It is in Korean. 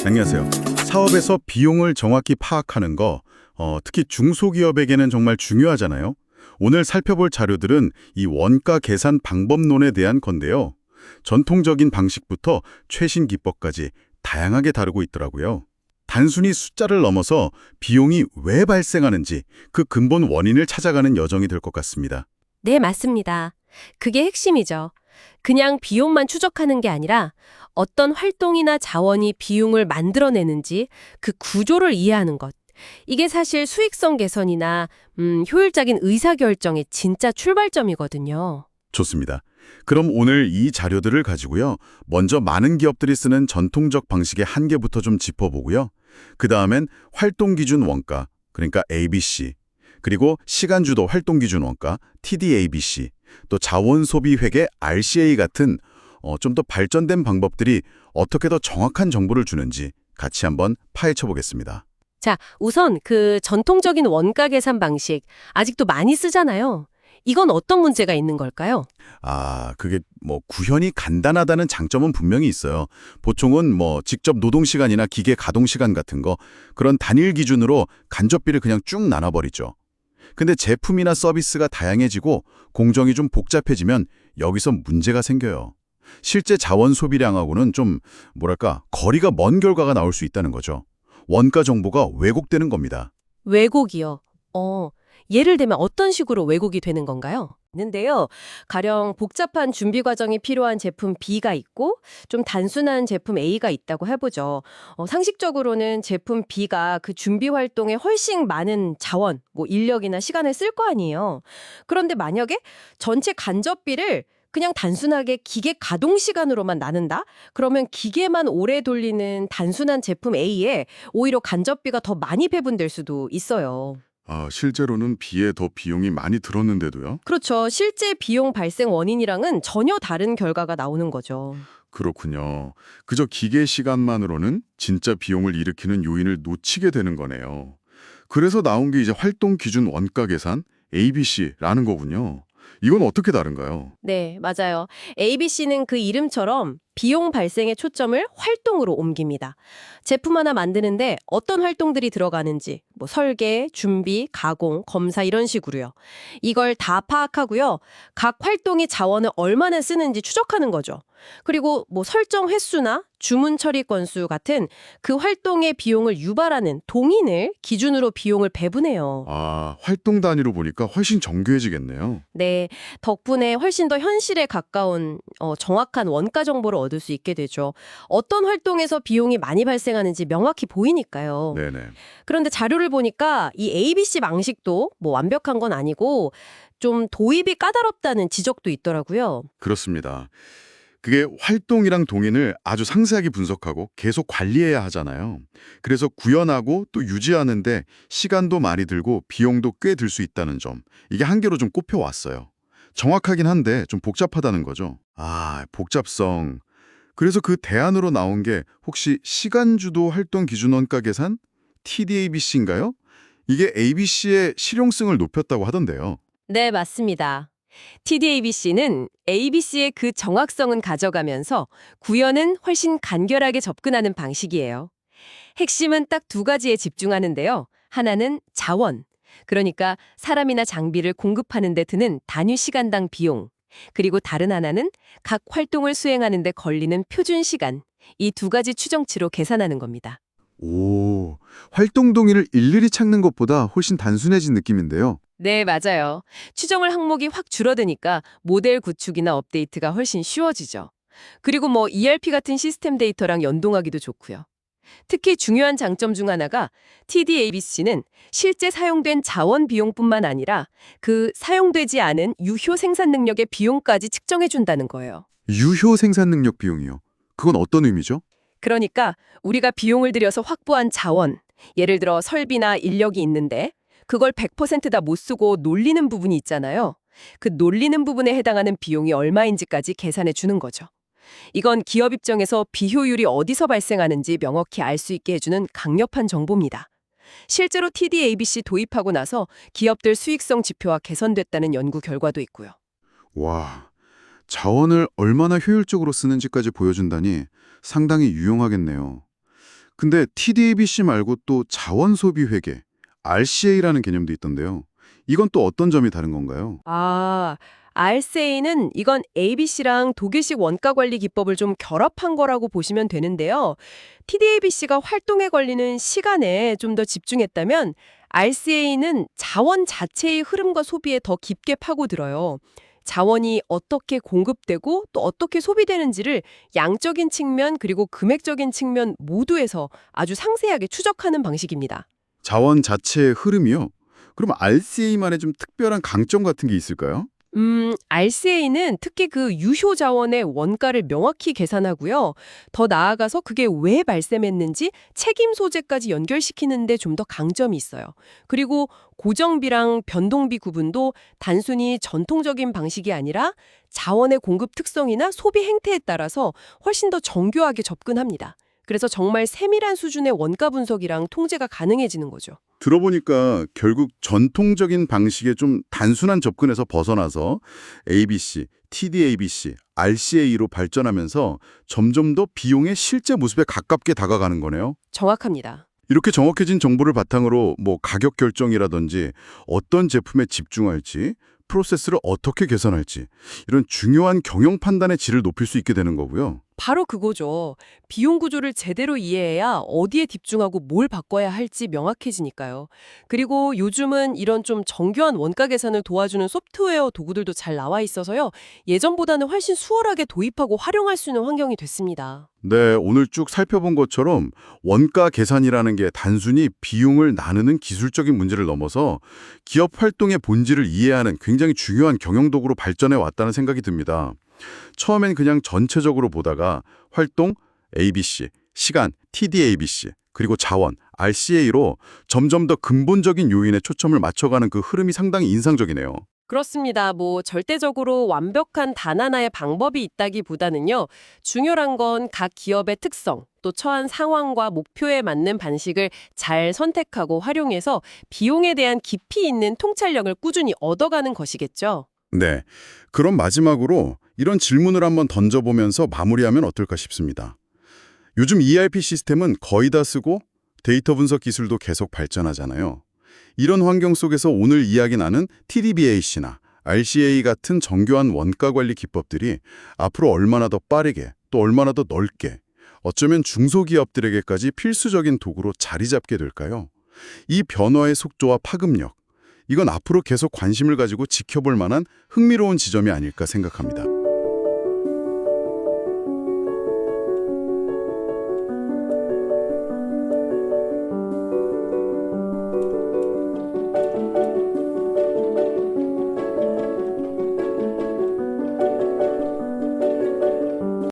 안녕하세요. 사업에서 비용을 정확히 파악하는 거, 특히 중소기업에게는 정말 중요하잖아요. 오늘 살펴볼 자료들은 이 원가 계산 방법론에 대한 건데요. 전통적인 방식부터 최신 기법까지 다양하게 다루고 있더라고요. 단순히 숫자를 넘어서 비용이 왜 발생하는지 그 근본 원인을 찾아가는 여정이 될 것 같습니다. 네, 맞습니다. 그게 핵심이죠. 그냥 비용만 추적하는 게 아니라 어떤 활동이나 자원이 비용을 만들어내는지 그 구조를 이해하는 것. 이게 사실 수익성 개선이나 효율적인 의사결정의 진짜 출발점이거든요. 좋습니다. 그럼 오늘 이 자료들을 가지고요. 먼저 많은 기업들이 쓰는 전통적 방식의 한계부터 좀 짚어보고요. 그 다음엔 활동기준 원가, 그러니까 ABC, 그리고 시간주도 활동기준 원가, TDABC, 또 자원소비회계 RCA 같은 좀 더 발전된 방법들이 어떻게 더 정확한 정보를 주는지 같이 한번 파헤쳐 보겠습니다. 자, 우선 그 전통적인 원가 계산 방식 아직도 많이 쓰잖아요. 이건 어떤 문제가 있는 걸까요? 그게 구현이 간단하다는 장점은 분명히 있어요. 보통은 직접 노동시간이나 기계 가동시간 같은 거 그런 단일 기준으로 간접비를 그냥 쭉 나눠버리죠. 근데 제품이나 서비스가 다양해지고 공정이 좀 복잡해지면 여기서 문제가 생겨요. 실제 자원 소비량하고는 좀 거리가 먼 결과가 나올 수 있다는 거죠. 원가 정보가 왜곡되는 겁니다. 왜곡이요. 예를 들면 어떤 식으로 왜곡이 되는 건가요? 있는데요. 가령 복잡한 준비 과정이 필요한 제품 B가 있고 좀 단순한 제품 A가 있다고 해보죠. 상식적으로는 제품 B가 그 준비 활동에 훨씬 많은 자원, 인력이나 시간을 쓸 거 아니에요. 그런데 만약에 전체 간접비를 그냥 단순하게 기계 가동 시간으로만 나눈다? 그러면 기계만 오래 돌리는 단순한 제품 A에 오히려 간접비가 더 많이 배분될 수도 있어요. 실제로는 B에 더 비용이 많이 들었는데도요? 그렇죠. 실제 비용 발생 원인이랑은 전혀 다른 결과가 나오는 거죠. 그렇군요. 그저 기계 시간만으로는 진짜 비용을 일으키는 요인을 놓치게 되는 거네요. 그래서 나온 게 이제 활동 기준 원가 계산, ABC라는 거군요. 이건 어떻게 다른가요? 네, 맞아요. ABC는 그 이름처럼 비용 발생의 초점을 활동으로 옮깁니다. 제품 하나 만드는데 어떤 활동들이 들어가는지, 설계, 준비, 가공, 검사 이런 식으로요. 이걸 다 파악하고요. 각 활동이 자원을 얼마나 쓰는지 추적하는 거죠. 그리고 설정 횟수나 주문 처리 건수 같은 그 활동의 비용을 유발하는 동인을 기준으로 비용을 배분해요. 활동 단위로 보니까 훨씬 정교해지겠네요. 네, 덕분에 훨씬 더 현실에 가까운 정확한 원가 정보를 얻을 수 있게 되죠. 어떤 활동에서 비용이 많이 발생하는지 명확히 보이니까요. 네네. 그런데 자료를 보니까 이 ABC 방식도 완벽한 건 아니고 좀 도입이 까다롭다는 지적도 있더라고요. 그렇습니다. 그게 활동이랑 동인을 아주 상세하게 분석하고 계속 관리해야 하잖아요. 그래서 구현하고 또 유지하는데 시간도 많이 들고 비용도 꽤 들 수 있다는 점. 이게 한계로 좀 꼽혀왔어요. 정확하긴 한데 좀 복잡하다는 거죠. 복잡성. 그래서 그 대안으로 나온 게 혹시 시간주도 활동 기준 원가 계산? TDABC인가요? 이게 ABC의 실용성을 높였다고 하던데요. 네, 맞습니다. TDABC는 ABC의 그 정확성은 가져가면서 구현은 훨씬 간결하게 접근하는 방식이에요. 핵심은 딱 두 가지에 집중하는데요. 하나는 자원, 그러니까 사람이나 장비를 공급하는 데 드는 단위 시간당 비용, 그리고 다른 하나는 각 활동을 수행하는 데 걸리는 표준 시간, 이 두 가지 추정치로 계산하는 겁니다. 오, 활동 동의를 일일이 찾는 것보다 훨씬 단순해진 느낌인데요. 네, 맞아요. 추정을 항목이 확 줄어드니까 모델 구축이나 업데이트가 훨씬 쉬워지죠. 그리고 ERP 같은 시스템 데이터랑 연동하기도 좋고요. 특히 중요한 장점 중 하나가 TDABC는 실제 사용된 자원 비용뿐만 아니라 그 사용되지 않은 유효 생산 능력의 비용까지 측정해준다는 거예요. 유효 생산 능력 비용이요. 그건 어떤 의미죠? 그러니까 우리가 비용을 들여서 확보한 자원, 예를 들어 설비나 인력이 있는데 그걸 100% 다 못 쓰고 놀리는 부분이 있잖아요. 그 놀리는 부분에 해당하는 비용이 얼마인지까지 계산해 주는 거죠. 이건 기업 입장에서 비효율이 어디서 발생하는지 명확히 알 수 있게 해주는 강력한 정보입니다. 실제로 TDABC 도입하고 나서 기업들 수익성 지표가 개선됐다는 연구 결과도 있고요. 와, 자원을 얼마나 효율적으로 쓰는지까지 보여준다니 상당히 유용하겠네요. 근데 TDABC 말고 또 자원 소비 회계, RCA라는 개념도 있던데요. 이건 또 어떤 점이 다른 건가요? RCA는 이건 ABC랑 독일식 원가 관리 기법을 좀 결합한 거라고 보시면 되는데요. TDABC가 활동에 걸리는 시간에 좀 더 집중했다면 RCA는 자원 자체의 흐름과 소비에 더 깊게 파고들어요. 자원이 어떻게 공급되고 또 어떻게 소비되는지를 양적인 측면 그리고 금액적인 측면 모두에서 아주 상세하게 추적하는 방식입니다. 자원 자체의 흐름이요? 그럼 RCA만의 좀 특별한 강점 같은 게 있을까요? RCA는 특히 그 유효 자원의 원가를 명확히 계산하고요. 더 나아가서 그게 왜 발생했는지 책임 소재까지 연결시키는데 좀 더 강점이 있어요. 그리고 고정비랑 변동비 구분도 단순히 전통적인 방식이 아니라 자원의 공급 특성이나 소비 행태에 따라서 훨씬 더 정교하게 접근합니다. 그래서 정말 세밀한 수준의 원가 분석이랑 통제가 가능해지는 거죠. 들어보니까 결국 전통적인 방식의 좀 단순한 접근에서 벗어나서 ABC, TDABC, RCA로 발전하면서 점점 더 비용의 실제 모습에 가깝게 다가가는 거네요. 정확합니다. 이렇게 정확해진 정보를 바탕으로 뭐 가격 결정이라든지 어떤 제품에 집중할지, 프로세스를 어떻게 개선할지 이런 중요한 경영 판단의 질을 높일 수 있게 되는 거고요. 바로 그거죠. 비용 구조를 제대로 이해해야 어디에 집중하고 뭘 바꿔야 할지 명확해지니까요. 그리고 요즘은 이런 좀 정교한 원가 계산을 도와주는 소프트웨어 도구들도 잘 나와 있어서요. 예전보다는 훨씬 수월하게 도입하고 활용할 수 있는 환경이 됐습니다. 네, 오늘 쭉 살펴본 것처럼 원가 계산이라는 게 단순히 비용을 나누는 기술적인 문제를 넘어서 기업 활동의 본질을 이해하는 굉장히 중요한 경영 도구로 발전해 왔다는 생각이 듭니다. 처음엔 그냥 전체적으로 보다가 활동 ABC, 시간 TDABC, 그리고 자원 RCA로 점점 더 근본적인 요인에 초점을 맞춰가는 그 흐름이 상당히 인상적이네요. 그렇습니다. 뭐 절대적으로 완벽한 단 하나의 방법이 있다기보다는요. 중요한 건 각 기업의 특성, 또 처한 상황과 목표에 맞는 방식을 잘 선택하고 활용해서 비용에 대한 깊이 있는 통찰력을 꾸준히 얻어가는 것이겠죠. 네, 그럼 마지막으로 이런 질문을 한번 던져보면서 마무리하면 어떨까 싶습니다. 요즘 ERP 시스템은 거의 다 쓰고 데이터 분석 기술도 계속 발전하잖아요. 이런 환경 속에서 오늘 이야기 나눈 TDBAC나 RCA 같은 정교한 원가 관리 기법들이 앞으로 얼마나 더 빠르게 또 얼마나 더 넓게 어쩌면 중소기업들에게까지 필수적인 도구로 자리 잡게 될까요? 이 변화의 속도와 파급력, 이건 앞으로 계속 관심을 가지고 지켜볼 만한 흥미로운 지점이 아닐까 생각합니다.